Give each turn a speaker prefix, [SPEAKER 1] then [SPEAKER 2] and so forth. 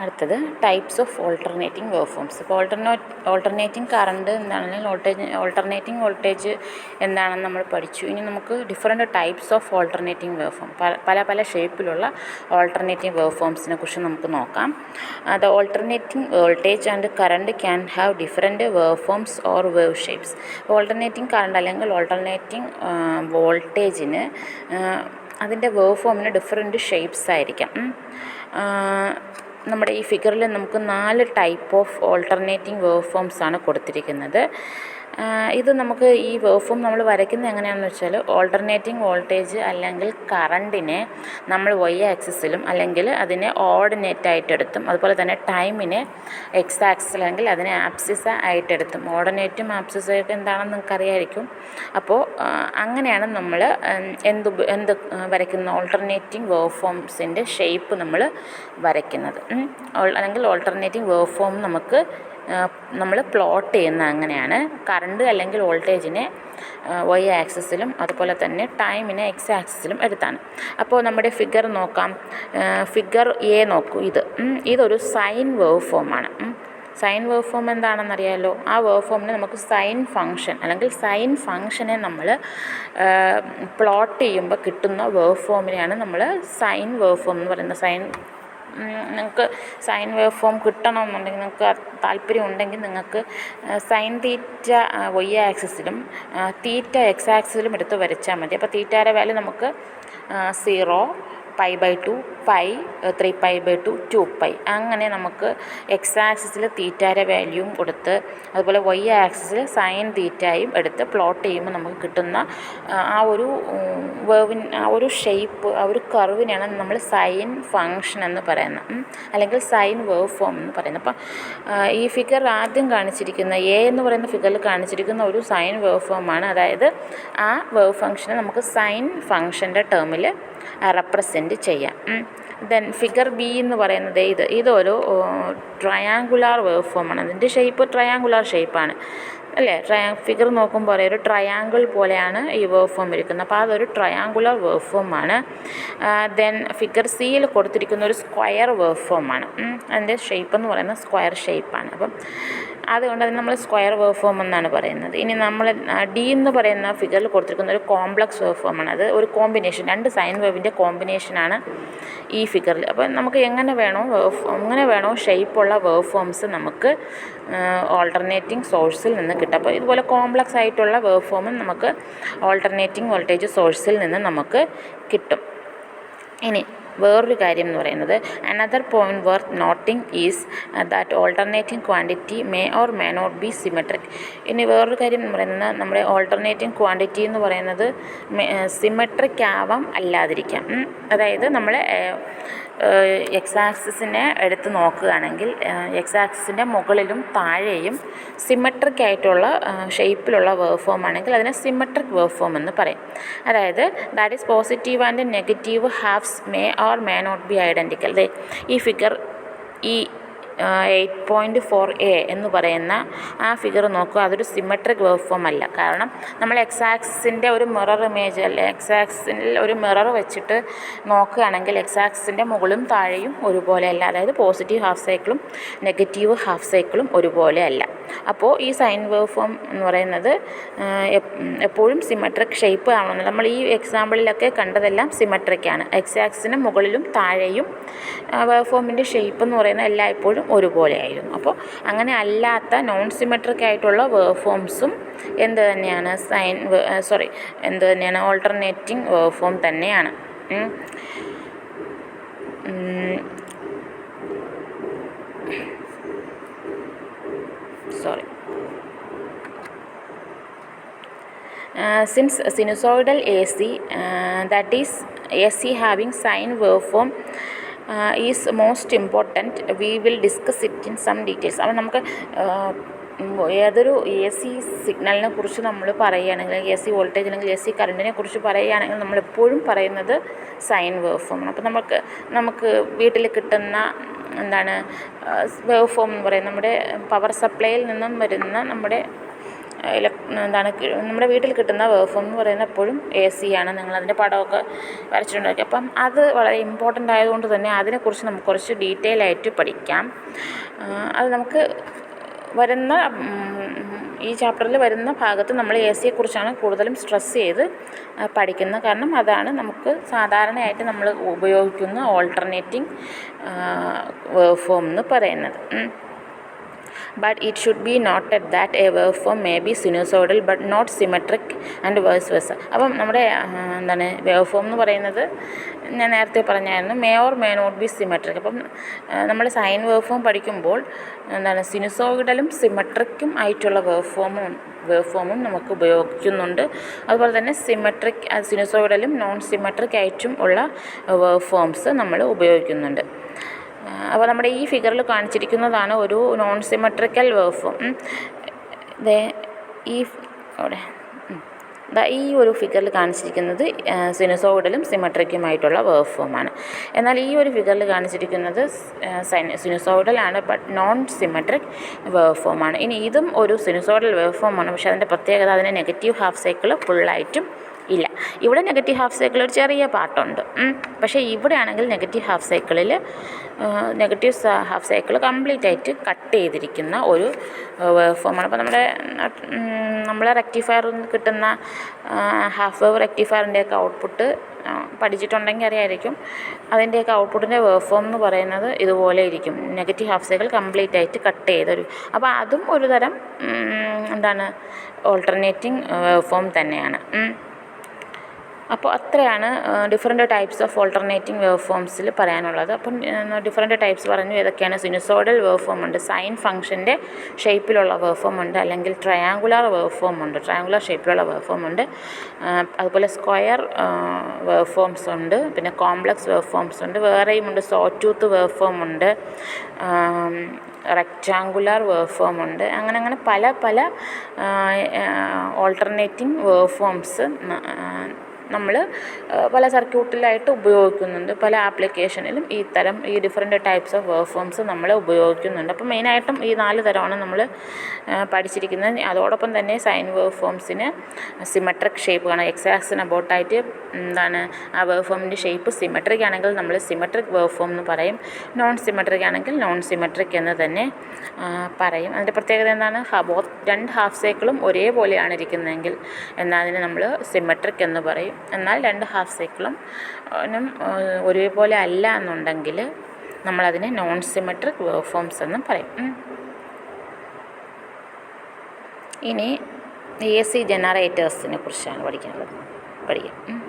[SPEAKER 1] അടുത്തത് types of alternating wave forms. ഇപ്പോൾ alternating current എന്താണെങ്കിലും ഓൾട്ടർനേറ്റിംഗ് വോൾട്ടേജ് എന്താണെന്ന് നമ്മൾ പഠിച്ചു. ഇനി നമുക്ക് different types of alternating wave form, പല ഷേപ്പിലുള്ള ഓൾട്ടർനേറ്റിംഗ് വേവ് ഫോംസിനെ കുറിച്ച് നമുക്ക് നോക്കാം. The alternating voltage and current can have different wave forms or wave shapes. Alternating current അല്ലെങ്കിൽ ഓൾട്ടർനേറ്റിംഗ് വോൾട്ടേജിന് അതിൻ്റെ വേവ് ഫോമിന് ഡിഫറെൻറ്റ് ഷേപ്സ് ആയിരിക്കാം. നമ്മുടെ ഈ ഫിഗറിൽ നമുക്ക് 4 type of alternating wave forms ആണ് കൊടുത്തിരിക്കുന്നത്. ഇത് നമുക്ക് ഈ വേവ് ഫോം നമ്മൾ വരയ്ക്കുന്നത് എങ്ങനെയാണെന്ന് വെച്ചാൽ, ഓൾട്ടർനേറ്റിംഗ് വോൾട്ടേജ് അല്ലെങ്കിൽ കറണ്ടിനെ നമ്മൾ വൈ ആക്സിസിലും അല്ലെങ്കിൽ അതിനെ ഓർഡിനേറ്റായിട്ടെടുത്തും, അതുപോലെ തന്നെ ടൈമിനെ എക്സ് ആക്സിസ് അല്ലെങ്കിൽ അതിനെ ആപ്സിസ് ആയിട്ടെടുത്തും. ഓർഡിനേറ്റും ആപ്സിസായിട്ട് എന്താണെന്ന് നിങ്ങൾക്ക് അറിയാമായിരിക്കും. അപ്പോൾ അങ്ങനെയാണ് നമ്മൾ എന്ത് വരയ്ക്കുന്ന ഓൾട്ടർനേറ്റിംഗ് വേവ് ഫോംസിൻ്റെ ഷേപ്പ് നമ്മൾ വരയ്ക്കുന്നത്. അല്ലെങ്കിൽ ഓൾട്ടർനേറ്റിംഗ് വേവ് ഫോം നമ്മൾ പ്ലോട്ട് ചെയ്യുന്ന അങ്ങനെയാണ്. കറണ്ട് അല്ലെങ്കിൽ വോൾട്ടേജിനെ വൈ ആക്സിസിലും അതുപോലെ തന്നെ ടൈമിനെ എക്സ് ആക്സിസിലും എടുത്താണ്. അപ്പോൾ നമ്മുടെ ഫിഗർ നോക്കാം. ഫിഗർ എ നോക്കൂ. ഇതൊരു സൈൻ വേവ് ഫോമാണ്. സൈൻ വേവ് ഫോം എന്താണെന്നറിയാമല്ലോ. ആ വേവ് ഫോമിന് നമുക്ക് സൈൻ ഫങ്ഷൻ അല്ലെങ്കിൽ സൈൻ ഫങ്ഷനെ നമ്മൾ പ്ലോട്ട് ചെയ്യുമ്പോൾ കിട്ടുന്ന വേവ് ഫോമിനെയാണ് നമ്മൾ സൈൻ വേവ് ഫോം എന്ന് പറയുന്നത്. നിങ്ങൾക്ക് സൈൻ വേവ് ഫോം കിട്ടണമെന്നുണ്ടെങ്കിൽ, നിങ്ങൾക്ക് താല്പര്യം ഉണ്ടെങ്കിൽ നിങ്ങൾക്ക് സൈൻ തീറ്റ വൈ ആക്സിസിലും തീറ്റ എക്സ് ആക്സിസിലും എടുത്ത് വരച്ചാൽ മതി. അപ്പോൾ തീറ്റയുടെ വാല്യൂ നമുക്ക് 0, π/2, π, 3π/2, 2π. അങ്ങനെ നമുക്ക് എക്സ് ആക്സിസിൽ തീറ്റയുടെ വാല്യൂവും കൊടുത്ത് അതുപോലെ വൈ ആക്സിസിൽ സൈൻ തീറ്റയും എടുത്ത് പ്ലോട്ട് ചെയ്യുമ്പോൾ നമുക്ക് കിട്ടുന്ന ആ ഒരു ഷേപ്പ്, ആ ഒരു കർവിനെയാണ് നമ്മൾ സൈൻ ഫങ്ഷൻ എന്ന് പറയുന്നത്, അല്ലെങ്കിൽ സൈൻ വേവ് ഫോം എന്ന് പറയുന്നത്. അപ്പം ഈ ഫിഗർ ആദ്യം കാണിച്ചിരിക്കുന്ന എ എന്ന് പറയുന്ന ഫിഗറിൽ കാണിച്ചിരിക്കുന്ന ഒരു സൈൻ വേവ് ഫോമാണ്. അതായത് ആ വേവ് ഫങ്ഷനെ നമുക്ക് സൈൻ ഫങ്ഷൻ്റെ ടേമിൽ റെപ്രസെൻറ്റ് ചെയ്യാം. ദെൻ ഫിഗർ ബി എന്ന് പറയുന്നത് ഇതൊരു ട്രയാങ്കുലാർ വേവ് ഫോമാണ്. അതിൻ്റെ ഷേപ്പ് ട്രയാങ്കുലാർ ഷേപ്പാണ് അല്ലേ. ഫിഗർ നോക്കുമ്പോൾ ഒരു ട്രയാങ്കിൾ പോലെയാണ് ഈ വേവ് ഫോം ഇരിക്കുന്നത്. അപ്പോൾ അതൊരു ട്രയാങ്കുലർ വേവ് ഫോമാണ്. ദെൻ ഫിഗർ സിയിൽ കൊടുത്തിരിക്കുന്ന ഒരു സ്ക്വയർ വേവ് ഫോമാണ്. അതിൻ്റെ ഷേപ്പ് എന്ന് പറയുന്നത് സ്ക്വയർ ഷേപ്പാണ്. അപ്പം അതുകൊണ്ട് അത് നമ്മൾ സ്ക്വയർ വേവ് ഫോം എന്നാണ് പറയുന്നത്. ഇനി നമ്മൾ ഡി എന്ന് പറയുന്ന ഫിഗറിൽ കൊടുത്തിരിക്കുന്ന ഒരു കോംപ്ലക്സ് വേവ് ഫോമാണ്. അത് ഒരു കോമ്പിനേഷൻ, 2 സൈൻ വേവിൻ്റെ കോമ്പിനേഷനാണ് ഈ ഫിഗറിൽ. അപ്പോൾ നമുക്ക് എങ്ങനെ വേണോ ഷേപ്പുള്ള വേവ് ഫോംസ് നമുക്ക് ഓൾട്ടർനേറ്റിംഗ് സോഴ്സിൽ നിന്ന് കിട്ടും. അപ്പോൾ ഇതുപോലെ കോംപ്ലക്സ് ആയിട്ടുള്ള വേവ് ഫോമും നമുക്ക് ഓൾട്ടർനേറ്റിംഗ് വോൾട്ടേജ് സോഴ്സിൽ നിന്ന് നമുക്ക് കിട്ടും. ഇനി വേറൊരു കാര്യം എന്ന് പറയുന്നത്, another point worth noting is that alternating quantity may or may not be symmetric. ഇനി വേറൊരു കാര്യം എന്ന് പറയുന്നത്, നമ്മുടെ ഓൾട്ടർനേറ്റിംഗ് ക്വാണ്ടിറ്റി എന്ന് പറയുന്നത് സിമെട്രിക് ആവാം, അല്ലാതിരിക്കാം. അതായത് നമ്മൾ എക്സ് ആക്സിസിനെ എടുത്ത് നോക്കുകയാണെങ്കിൽ എക്സ് ആക്സിസിൻ്റെ മുകളിലും താഴെയും സിമെട്രിക് ആയിട്ടുള്ള ഷേപ്പിലുള്ള വേവ് ഫോം ആണെങ്കിൽ അതിനെ സിമെട്രിക് വേവ് ഫോം എന്ന് പറയും. അതായത് that is positive and negative halves may or may not be identical. ഈ ഫിഗർ 8.4a എന്ന് പറയുന്ന ആ ഫിഗർ നോക്കുക. അതൊരു സിമെട്രിക് വേവ് ഫോം അല്ല. കാരണം നമ്മൾ എക്സ് ആക്സിസിൻ്റെ ഒരു മിറർ ഇമേജ് അല്ലെ, എക്സ് ആക്സിസിൽ ഒരു മിറർ വെച്ചിട്ട് നോക്കുകയാണെങ്കിൽ എക്സ് ആക്സിസിൻ്റെ മുകളും താഴെയും ഒരുപോലെ അല്ല. അതായത് പോസിറ്റീവ് ഹാഫ് സൈക്കിളും നെഗറ്റീവ് ഹാഫ് സൈക്കിളും ഒരുപോലെ അല്ല. അപ്പോൾ ഈ സൈൻ വേവ് ഫോം എന്ന് പറയുന്നത് എപ്പോഴും സിമെട്രിക് ഷേപ്പ് ആവണമെന്ന്. നമ്മൾ ഈ എക്സാമ്പിളിലൊക്കെ കണ്ടതെല്ലാം സിമെട്രിക്കാണ്. എക്സ് ആക്സിസിന് മുകളിലും താഴെയും വേവ് ഫോമിൻ്റെ ഷേപ്പ് എന്ന് പറയുന്നത് എല്ലായ്പ്പോഴും ഒരുപോലെ ആയിരുന്നു. അപ്പോൾ അങ്ങനെ അല്ലാത്ത നോൺ സിമെട്രിക് ആയിട്ടുള്ള വേവ് ഫോംസും എന്ത് തന്നെയാണ് ഓൾട്ടർനേറ്റിംഗ് വേവ് ഫോം തന്നെയാണ്. Since sinusoidal AC, that is AC having sine waveform is most important, we will discuss it in some details. അപ്പോൾ നമുക്ക് ഏതൊരു എ സി സിഗ്നലിനെ കുറിച്ച് നമ്മൾ പറയുകയാണെങ്കിൽ, എ സി വോൾട്ടേജ് അല്ലെങ്കിൽ എ സി കറണ്ടിനെ കുറിച്ച് പറയുകയാണെങ്കിൽ നമ്മളെപ്പോഴും പറയുന്നത് സൈൻ വേവ് ഫോമാണ്. അപ്പോൾ നമുക്ക് വീട്ടിൽ കിട്ടുന്ന വേവ് ഫോം എന്ന് പറയുന്നത് നമ്മുടെ പവർ സപ്ലൈയിൽ നിന്നും വരുന്ന നമ്മുടെ നമ്മുടെ വീട്ടിൽ കിട്ടുന്ന വേവ് ഫോം എന്ന് പറയുന്നത് എപ്പോഴും AC ആണ്. നിങ്ങളതിൻ്റെ പടമൊക്കെ വരച്ചിട്ടുണ്ടാക്കി. അപ്പം അത് വളരെ ഇമ്പോർട്ടൻ്റ് ആയതുകൊണ്ട് തന്നെ അതിനെക്കുറിച്ച് നമുക്ക് കുറച്ച് ഡീറ്റെയിൽ ആയിട്ട് പഠിക്കാം. അത് നമുക്ക് വരുന്ന ഈ ചാപ്റ്ററിൽ വരുന്ന ഭാഗത്ത് നമ്മൾ AC-യെക്കുറിച്ചാണ് കൂടുതലും സ്ട്രെസ് ചെയ്ത് പഠിക്കുന്നത്. കാരണം അതാണ് നമുക്ക് സാധാരണയായിട്ട് നമ്മൾ ഉപയോഗിക്കുന്ന ഓൾട്ടർനേറ്റിംഗ് വേവ് ഫോം എന്ന് പറയുന്നത്. But it should be noted that a waveform may be sinusoidal but not symmetric and vice versa. അപ്പം നമ്മുടെ വേവ് ഫോം എന്ന് പറയുന്നത് ഞാൻ നേരത്തെ പറഞ്ഞായിരുന്നു, may or may not be symmetric. അപ്പം നമ്മൾ സൈൻ വേവ് ഫോം പഠിക്കുമ്പോൾ സിനുസോയിഡലും സിമെട്രിക്കും ആയിട്ടുള്ള വേവ് ഫോമും നമുക്ക് ഉപയോഗിക്കുന്നുണ്ട്. അതുപോലെ തന്നെ സിനുസോയിഡലും നോൺ സിമെട്രിക് ആയിട്ടും ഉള്ള വേവ് ഫോംസ് നമ്മൾ ഉപയോഗിക്കുന്നുണ്ട്. അപ്പോൾ നമ്മുടെ ഈ ഫിഗറിൽ കാണിച്ചിരിക്കുന്നതാണ് ഒരു നോൺ സിമെട്രിക്കൽ വേവ് ഫോം. ഈ ഒരു ഫിഗറിൽ കാണിച്ചിരിക്കുന്നത് സിനുസോയിഡലും സിമെട്രിക്കുമായിട്ടുള്ള വേവ് ഫോമാണ്. എന്നാൽ ഈ ഒരു ഫിഗറിൽ കാണിച്ചിരിക്കുന്നത് സിനുസോയിഡലാണ് ബട്ട് നോൺ സിമെട്രിക് വേവ് ഫോമാണ്. ഇനി ഇതും ഒരു സിനുസോയിഡൽ വേവ് ഫോമാണ്. പക്ഷേ അതിൻ്റെ പ്രത്യേകത അതിന് നെഗറ്റീവ് ഹാഫ് സൈക്കിൾ ഫുള്ളായിട്ടും ഇല്ല. ഇവിടെ നെഗറ്റീവ് ഹാഫ് സൈക്കിൾ ഒരു ചെറിയ പാർട്ടുണ്ട്. പക്ഷേ ഇവിടെ ആണെങ്കിൽ നെഗറ്റീവ് ഹാഫ് സൈക്കിൾ കംപ്ലീറ്റ് ആയിട്ട് കട്ട് ചെയ്തിരിക്കുന്ന ഒരു വേവ് ഫോമാണ്. അപ്പോൾ നമ്മളെ റെക്ടിഫയറിൽ നിന്ന് കിട്ടുന്ന ഹാഫ് വേവ് റെക്ടിഫയറിൻ്റെയൊക്കെ ഔട്ട്പുട്ട് പഠിച്ചിട്ടുണ്ടെങ്കിൽ അറിയായിരിക്കും. അതിൻ്റെയൊക്കെ ഔട്ട്പുട്ടിൻ്റെ വേവ് ഫോം എന്ന് പറയുന്നത് ഇതുപോലെ ഇരിക്കും. നെഗറ്റീവ് ഹാഫ് സൈക്കിൾ കംപ്ലീറ്റ് ആയിട്ട് കട്ട് ചെയ്തൊരു. അപ്പോൾ അതും ഒരു തരം ഓൾട്ടർനേറ്റിംഗ് വേവ് ഫോം തന്നെയാണ്. അപ്പോൾ അത്രയാണ് different types of alternating wave ഫോംസിൽ പറയാനുള്ളത്. അപ്പം ഡിഫറെൻറ്റ് ടൈപ്സ് പറഞ്ഞു. ഏതൊക്കെയാണ്? സിനുസോയിഡൽ വേവ് ഫോം ഉണ്ട്, സൈൻ ഫംഗ്ഷൻ്റെ ഷേപ്പിലുള്ള വേവ് ഫോം ഉണ്ട്, അല്ലെങ്കിൽ ട്രയാങ്കുലർ വേവ് ഫോം ഉണ്ട്, ട്രയാങ്കുലർ ഷേപ്പിലുള്ള വേവ് ഫോം ഉണ്ട്. അതുപോലെ സ്ക്വയർ വേവ് ഫോംസ് ഉണ്ട്, പിന്നെ കോംപ്ലക്സ് വേവ് ഫോംസ് ഉണ്ട്, വേറെയും ഉണ്ട്. സോ ടൂത്ത് വേവ് ഫോം ഉണ്ട്, റെക്റ്റാങ്കുലർ വേവ് ഫോം ഉണ്ട്. അങ്ങനെ പല ഓൾട്ടർനേറ്റിംഗ് വേവ് ഫോംസ് നമ്മൾ പല സർക്യൂട്ടിലായിട്ട് ഉപയോഗിക്കുന്നുണ്ട്. പല ആപ്ലിക്കേഷനിലും ഈ different types of wave forms നമ്മൾ ഉപയോഗിക്കുന്നുണ്ട്. അപ്പോൾ മെയിനായിട്ടും ഈ 4 തരമാണ് നമ്മൾ പഠിച്ചിരിക്കുന്നത്. അതോടൊപ്പം തന്നെ സൈൻ വേവ് ഫോംസിന് സിമെട്രിക് ഷേപ്പ് കാണാം. എക്സാക്സിന് അബൌട്ടായിട്ട് ആ വേവ് ഫോമിൻ്റെ ഷേപ്പ് സിമെട്രിക് ആണെങ്കിൽ നമ്മൾ സിമെട്രിക് വേവ് ഫോം എന്ന് പറയും. നോൺ സിമെട്രിക് ആണെങ്കിൽ നോൺ സിമെട്രിക് എന്ന് തന്നെ പറയും. അതിൻ്റെ പ്രത്യേകത എന്താണ്? 2 ഹാഫ് സൈക്കിളും ഒരേപോലെയാണ് ഇരിക്കുന്നതെങ്കിൽ അതിനെ നമ്മൾ സിമെട്രിക് എന്ന് പറയും. എന്നാൽ 2 ഹാഫ് സൈക്കിളും ഒരേപോലെ അല്ല എന്നുണ്ടെങ്കിൽ നമ്മളതിനെ നോൺ സിമെട്രിക് വേവ് ഫോംസ് എന്ന് പറയും. ഇനി AC ജനറേറ്റേഴ്സിനെ കുറിച്ചാണ് പഠിക്കാം.